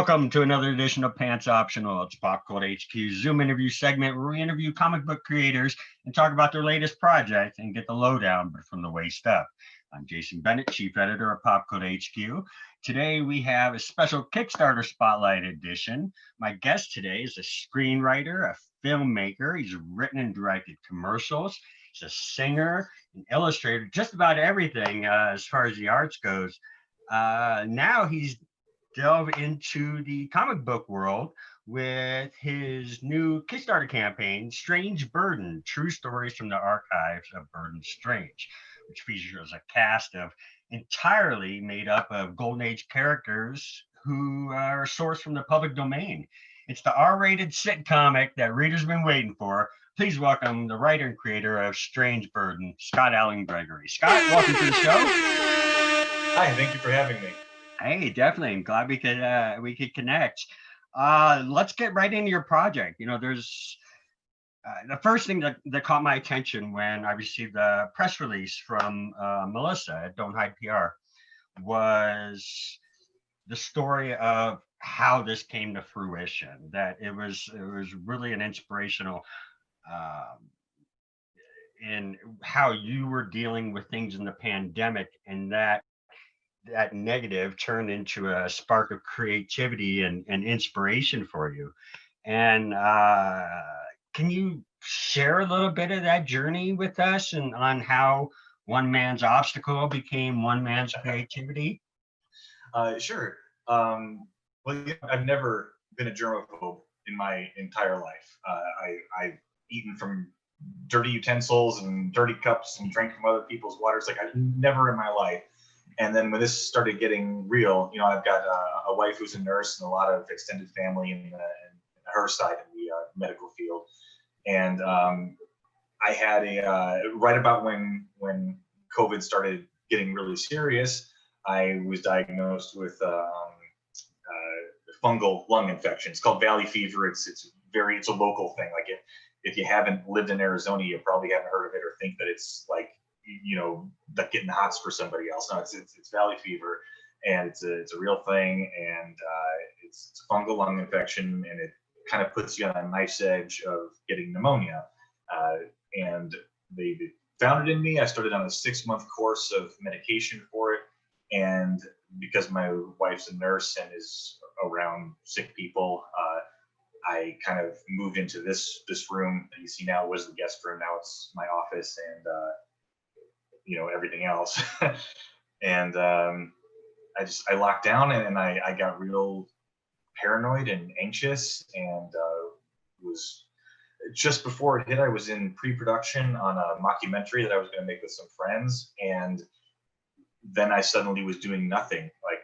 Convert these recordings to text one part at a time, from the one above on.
Welcome to another edition of Pants Optional. It's Pop Cult HQ's Zoom interview segment where we interview comic book creators and talk about their latest project and get the lowdown, but from the waist up. I'm Jason Bennett, Chief Editor of Pop Cult HQ. Today we have a special Kickstarter Spotlight edition. My guest today is a screenwriter, a filmmaker. He's written and directed commercials. He's a singer, an illustrator, just about everything as far as the arts goes. Now he's delved into the comic book world with his new Kickstarter campaign, Strange Burden, True Stories from the Archives of Burden Strange, which features a cast of entirely made up of Golden Age characters who are sourced from the public domain. It's the R-rated sitcomic that readers have been waiting for. Please welcome the writer and creator of Strange Burden, Scott Alan Gregory. Scott, welcome to the show. Hi, thank you for having me. Hey, definitely. I'm glad we could connect. Let's get right into your project. You know, there's the first thing that caught my attention when I received a press release from Melissa at Don't Hide PR was the story of how this came to fruition. That it was really an inspirational in how you were dealing with things in the pandemic, and that negative turned into a spark of creativity and inspiration for you. And can you share a little bit of that journey with us and on how one man's obstacle became one man's creativity? Sure. I've never been a germaphobe in my entire life. I've eaten from dirty utensils and dirty cups and drank from other people's waters. Like, I've never in my life. And then when this started getting real, you know, I've got a wife who's a nurse and a lot of extended family in her side in the medical field. And I had right about when COVID started getting really serious, I was diagnosed with fungal lung infection. It's called valley fever. It's a local thing. Like, if you haven't lived in Arizona, you probably haven't heard of it or think that it's like, you know, like getting the hots for somebody else. No, it's valley fever, and it's a real thing, and it's a fungal lung infection, and it kind of puts you on a knife's edge of getting pneumonia. And they found it in me. I started on a 6-month course of medication for it, and because my wife's a nurse and is around sick people, I kind of moved into this room that you see now was the guest room. Now it's my office and you know, everything else. And I locked down, and I got real paranoid and anxious, and was just before it hit, I was in pre-production on a mockumentary that I was going to make with some friends, and then I suddenly was doing nothing, like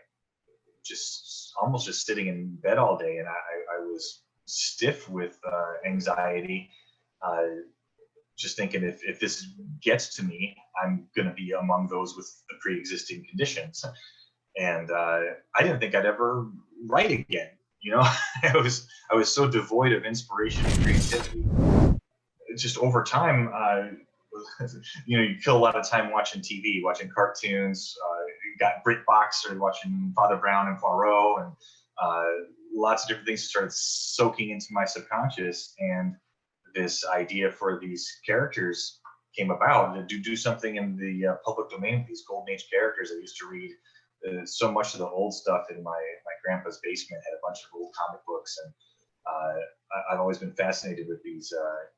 almost just sitting in bed all day, and I was stiff with anxiety, just thinking if this gets to me, I'm going to be among those with the pre-existing conditions. And I didn't think I'd ever write again. You know, I was so devoid of inspiration and creativity. Just over time, you know, you kill a lot of time watching TV, watching cartoons. You got BritBox, started watching Father Brown and Poirot, and lots of different things started soaking into my subconscious. And this idea for these characters came about to do something in the public domain with these Golden Age characters. I used to read so much of the old stuff in my grandpa's basement, had a bunch of old comic books, and I've always been fascinated with these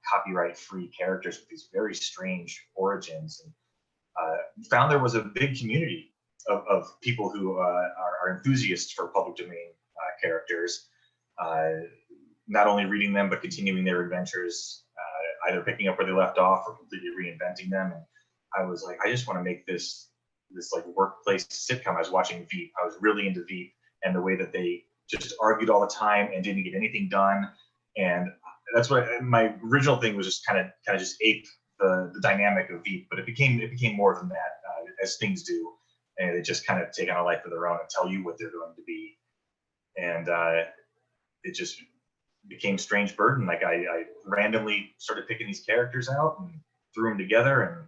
copyright-free characters with these very strange origins, and found there was a big community of people who are enthusiasts for public domain characters. Not only reading them, but continuing their adventures, either picking up where they left off or completely reinventing them. And I was like, I just want to make this like workplace sitcom. I was watching Veep. I was really into Veep, and the way that they just argued all the time and didn't get anything done. And that's what my original thing was, just kind of just ape the dynamic of Veep. But it became more than that, as things do, and it just kind of take on a life of their own and tell you what they're going to be. And it just became Strange Burden. Like, I randomly started picking these characters out and threw them together,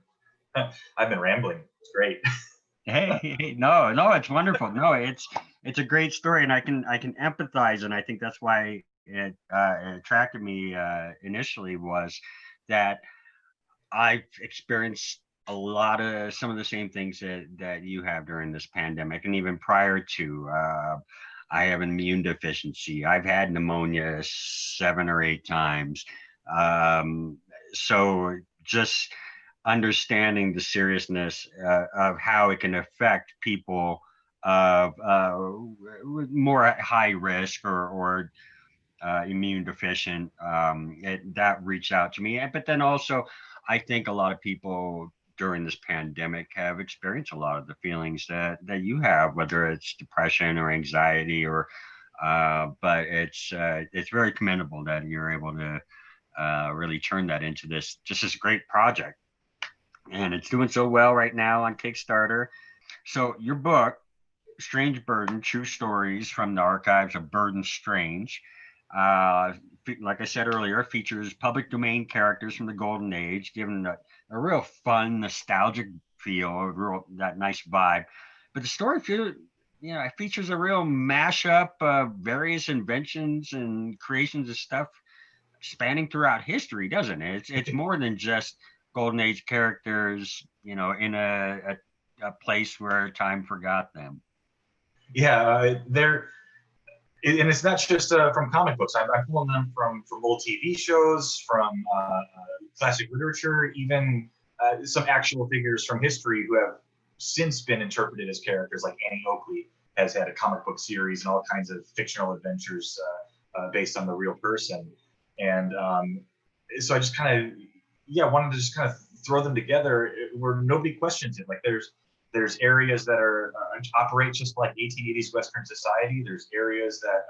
and I've been rambling. It's great. Hey, no, it's wonderful. No, it's a great story, and I can empathize, and I think that's why it attracted me initially was that I've experienced a lot of some of the same things that you have during this pandemic, and even prior to. I have an immune deficiency. I've had pneumonia 7 or 8 times. Um, so just understanding the seriousness of how it can affect people of more at high risk or immune deficient, that reached out to me. But then also, I think a lot of people during this pandemic have experienced a lot of the feelings that you have, whether it's depression or anxiety but it's very commendable that you're able to really turn that into this great project, and it's doing so well right now on Kickstarter. So your book, Strange Burden: True Stories from the Archives of Burden Strange, uh, like I said earlier, features public domain characters from the Golden Age, given a real fun, nostalgic feel, that nice vibe. But the story it features a real mashup of various inventions and creations of stuff spanning throughout history, doesn't it? It's more than just Golden Age characters, in a place where time forgot them. Yeah, and it's not just from comic books. I've pulled them from old TV shows, from classic literature, even some actual figures from history who have since been interpreted as characters. Like Annie Oakley has had a comic book series and all kinds of fictional adventures based on the real person. And so I just kind of, wanted to just kind of throw them together where nobody questions it. Like there's areas that are operate just like 1880s Western society. There's areas that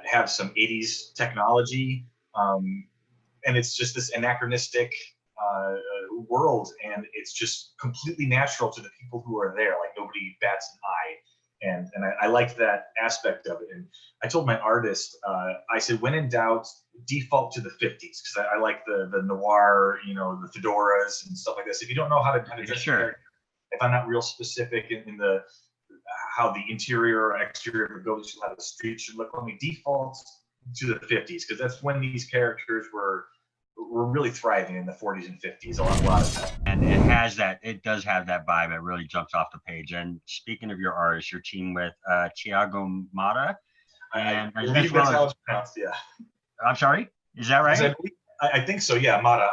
have some 80s technology, and it's just this anachronistic world, and it's just completely natural to the people who are there. Like nobody bats an eye. And I liked that aspect of it. And I told my artist, I said, when in doubt, default to the 50s, because I like the noir, the fedoras and stuff like this. If you don't know how to dress, Sure. if I'm not real specific in the how the interior or exterior goes, how the street should look, let me default to the 50s, because that's when these characters were really thriving, in the 40s and 50s. A lot of them. And it does have that vibe that really jumps off the page. And speaking of your artist, your team with Tiago Mata, I and believe that's how it's pronounced. Yeah. I'm sorry, is that right? I think so. Yeah, Mata.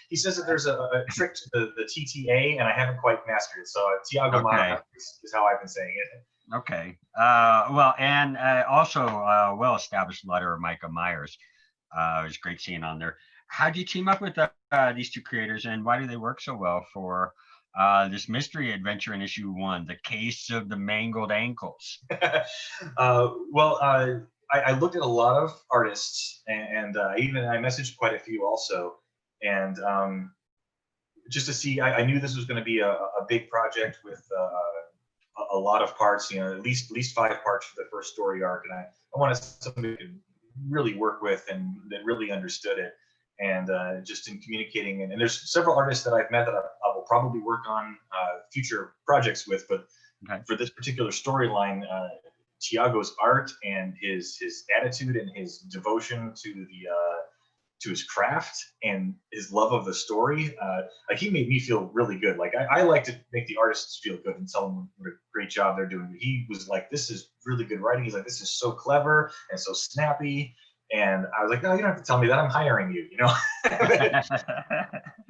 He says that there's a trick to the TTA, and I haven't quite mastered it. So Tiago Mata is how I've been saying it. Okay. Well, and also well-established letter of Micah Myers. It was great seeing on there. How did you team up with these two creators, and why do they work so well for this mystery adventure in issue 1, The Case of the Mangled Ankles? I looked at a lot of artists, and I messaged quite a few also, and just to see, I knew this was going to be a big project with a lot of parts, at least 5 parts for the first story arc, and I wanted somebody who could really work with and that really understood it. And just in communicating, and there's several artists that I've met that I will probably work on future projects with, but for this particular storyline, Tiago's art and his attitude and his devotion to his craft and his love of the story, like he made me feel really good. Like I like to make the artists feel good and tell them what a great job they're doing. He was like, this is really good writing. He's like, this is so clever and so snappy. And I was like, no, you don't have to tell me that. I'm hiring you,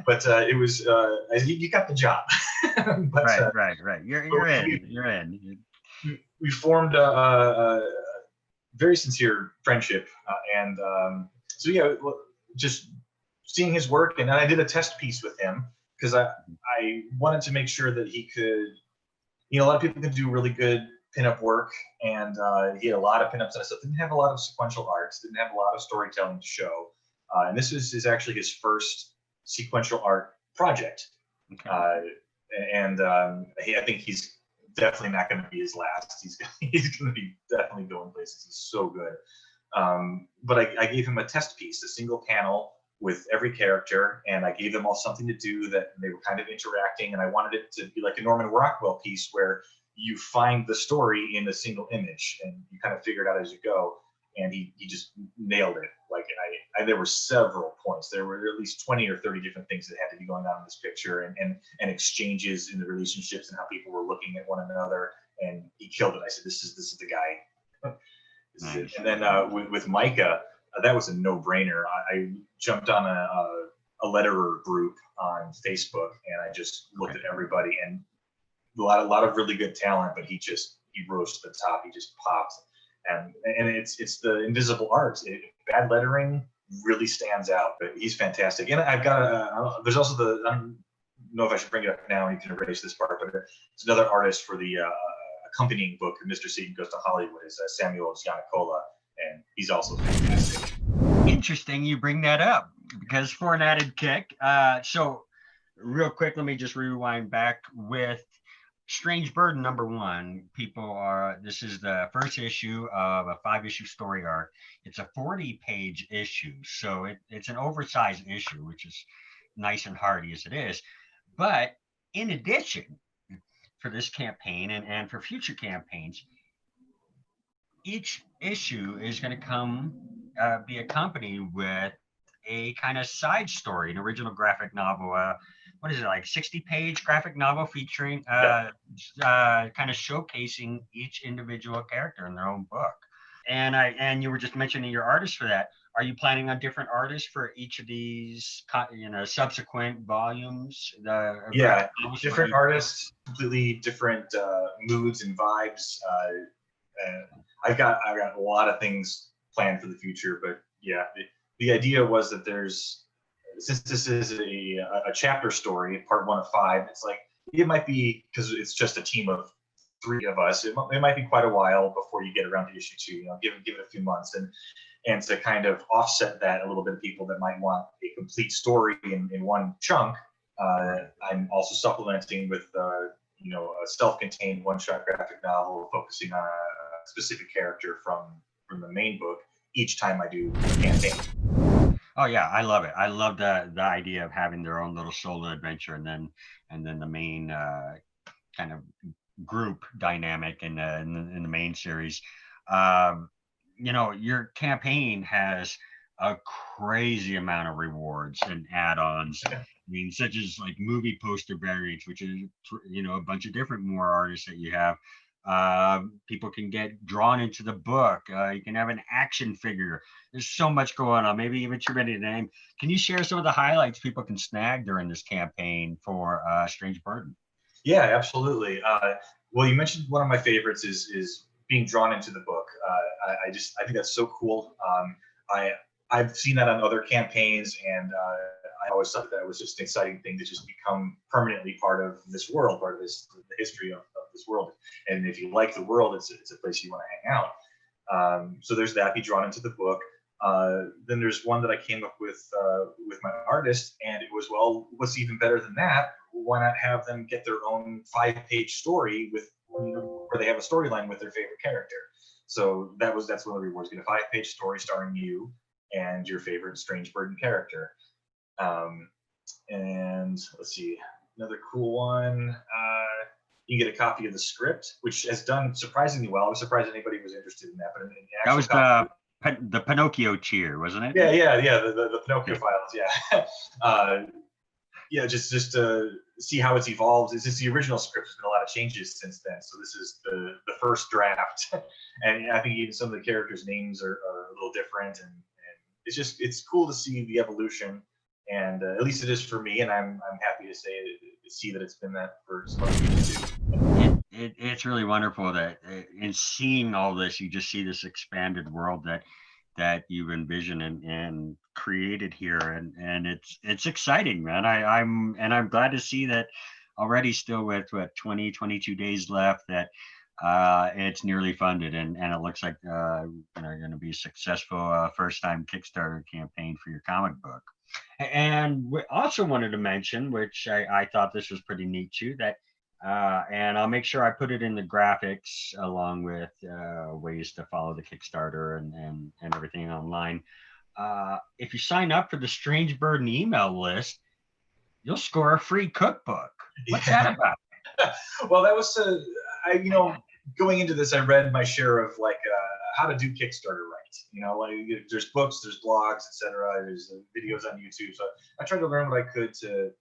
But it was, you got the job. But, right. You're in. We formed a very sincere friendship. And just seeing his work. And I did a test piece with him because I wanted to make sure that he could, a lot of people can do really good pinup work, and he had a lot of pinups and stuff. Didn't have a lot of sequential arts, didn't have a lot of storytelling to show. And this is actually his first sequential art project. Okay. I think he's definitely not going to be his last. He's going to be definitely going places. He's so good. But I gave him a test piece, a single panel with every character, and I gave them all something to do that they were kind of interacting, and I wanted it to be like a Norman Rockwell piece where you find the story in a single image and you kind of figure it out as you go. And he just nailed it. Like there were several points. There were at least 20 or 30 different things that had to be going on in this picture, and exchanges in the relationships and how people were looking at one another. And he killed it. I said, this is the guy. Nice. And then with Micah, that was a no-brainer. I jumped on a letterer group on Facebook, and I just looked at everybody, and a lot of really good talent, but he rose to the top. He just popped. And it's the invisible arts. Bad lettering really stands out, but he's fantastic. And I've got there's also I don't know if I should bring it up now. You can erase this part, but it's another artist for the accompanying book, Mr. Satan Goes to Hollywood, is Samuel Giannicola, and he's also fantastic. Interesting you bring that up, because for an added kick, so real quick, let me just rewind back with Strange Burden #1. This is the first issue of a 5-issue story arc. It's a 40-page issue, so it's an oversized issue, which is nice and hardy as it is. But in addition, for this campaign and for future campaigns, each issue is going to be accompanied with a kind of side story, an original graphic novel, what is it, like 60-page graphic novel featuring kind of showcasing each individual character in their own book. And you were just mentioning your artists for that. Are you planning on different artists for each of these subsequent volumes? Different artists, completely different moods and vibes. I've got a lot of things planned for the future, but yeah, the idea was that since this is a chapter story, part 1 of 5, it's like it might be, because it's just a team of 3 of us, it might be quite a while before you get around to issue 2. Give it a few months, and to kind of offset that a little bit, of people that might want a complete story in one chunk. I'm also supplementing with a self-contained one-shot graphic novel focusing on a specific character from the main book each time I do a campaign. Oh yeah, I love it. I love the idea of having their own little solo adventure, and then the main kind of group dynamic in the main series. Your campaign has a crazy amount of rewards and add-ons. I mean, such as like movie poster variants, which is a bunch of different more artists that you have. People can get drawn into the book. You can have an action figure. There's so much going on. Maybe even too many to name. Can you share some of the highlights people can snag during this campaign for Strange Burden? Yeah, absolutely. Well, you mentioned one of my favorites is being drawn into the book. I think that's so cool. I've seen that on other campaigns, and I always thought that was just an exciting thing to just become permanently part of this world, part of the history of this world. And if you like the world, it's a place you want to hang out. So there's that, be drawn into the book. Then there's one that I came up with my artist, and it was, well, what's even better than that? Why not have them get their own 5-page story where they have a storyline with their favorite character? So that's one of the rewards. Get a 5-page story starring you and your favorite Strange Burden character. And let's see, another cool one. You can get a copy of the script, which has done surprisingly well. I was surprised anybody was interested in that. But that was the Pinocchio cheer, wasn't it? Yeah. The Pinocchio files. Yeah. Just to see how it's evolved. This is the original script. There's been a lot of changes since then. So this is the first draft, and I think even some of the characters' names are a little different, and it's cool to see the evolution. And at least it is for me, and I'm happy to see that it's been that for some other people too. It's really wonderful that in seeing all this, you just see this expanded world that you've envisioned and created here, and it's exciting, man. I'm glad to see that already, still with 22 days left, that it's nearly funded, and it looks like going to be a successful first-time Kickstarter campaign for your comic book. And we also wanted to mention, which I thought this was pretty neat too, that and I'll make sure I put it in the graphics along with ways to follow the Kickstarter and everything online. if you sign up for the Strange Burden email list, you'll score a free cookbook. What's that about? Well, that was going into this, I read my share of like how to do Kickstarter right. Like there's books, there's blogs, etc. There's videos on YouTube. So I tried to learn what I could to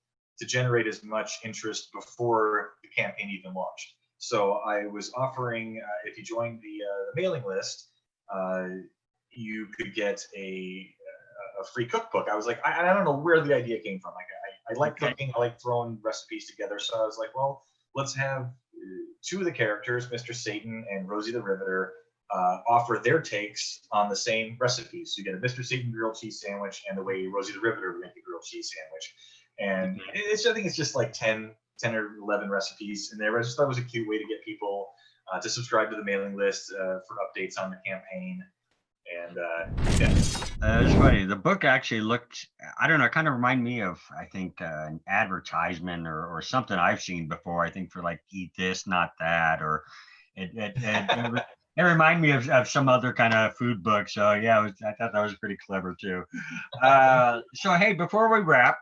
generate as much interest before the campaign even launched. So I was offering, if you joined the mailing list, you could get a free cookbook. I was like, I don't know where the idea came from. Like I like cooking, I like throwing recipes together. So I was like, well, let's have two of the characters, Mr. Satan and Rosie the Riveter, offer their takes on the same recipes. So you get a Mr. Satan grilled cheese sandwich and the way Rosie the Riveter would make a grilled cheese sandwich. And I think it's just like 10 or 11 recipes in there. I just thought it was a cute way to get people to subscribe to the mailing list for updates on the campaign. And it was funny. The book actually looked, I don't know, it kind of reminded me of, I think, an advertisement or something I've seen before. I think for like Eat This, Not That, or it reminded me of some other kind of food book. So yeah, I thought that was pretty clever too. So hey, before we wrap,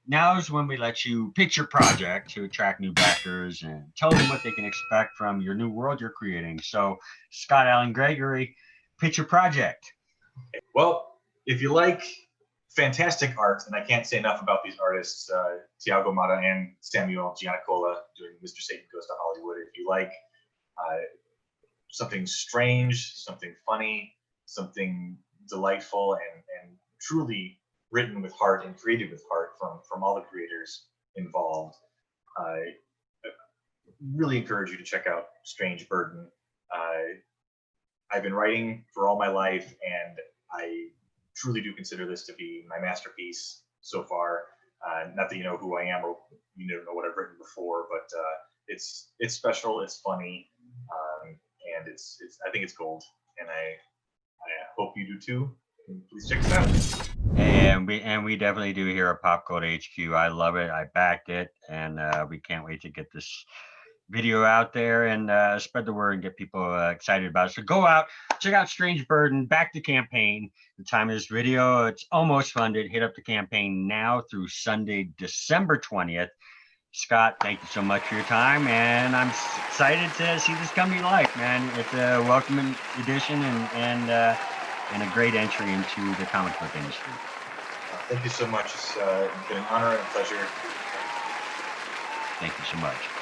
now is when we let you pitch your project to attract new backers and tell them what they can expect from your new world you're creating. So Scott Alan Gregory, pitch your project. Well, if you like fantastic art, and I can't say enough about these artists, Tiago Mata and Samuel Giannicola doing Mr. Satan Goes to Hollywood. If you like something strange, something funny, something delightful, and truly written with heart and created with heart from all the creators involved, I really encourage you to check out Strange Burden. I've been writing for all my life, and I truly do consider this to be my masterpiece so far. Not that you know who I am or you don't know what I've written before, but it's special, it's funny, and it's I think it's gold, and I hope you do too. Please check us out. And we definitely do here at Pop Cult HQ. I love it. I backed it, and we can't wait to get this video out there and spread the word and get people excited about it. So go out, check out Strange Burden, back the campaign. The time of this video, it's almost funded. Hit up the campaign now through Sunday, December 20th. Scott, thank you so much for your time, and I'm excited to see this come to life, man. It's a welcoming addition and a great entry into the comic book industry. Thank you so much. It's been an honor and a pleasure. Thank you so much.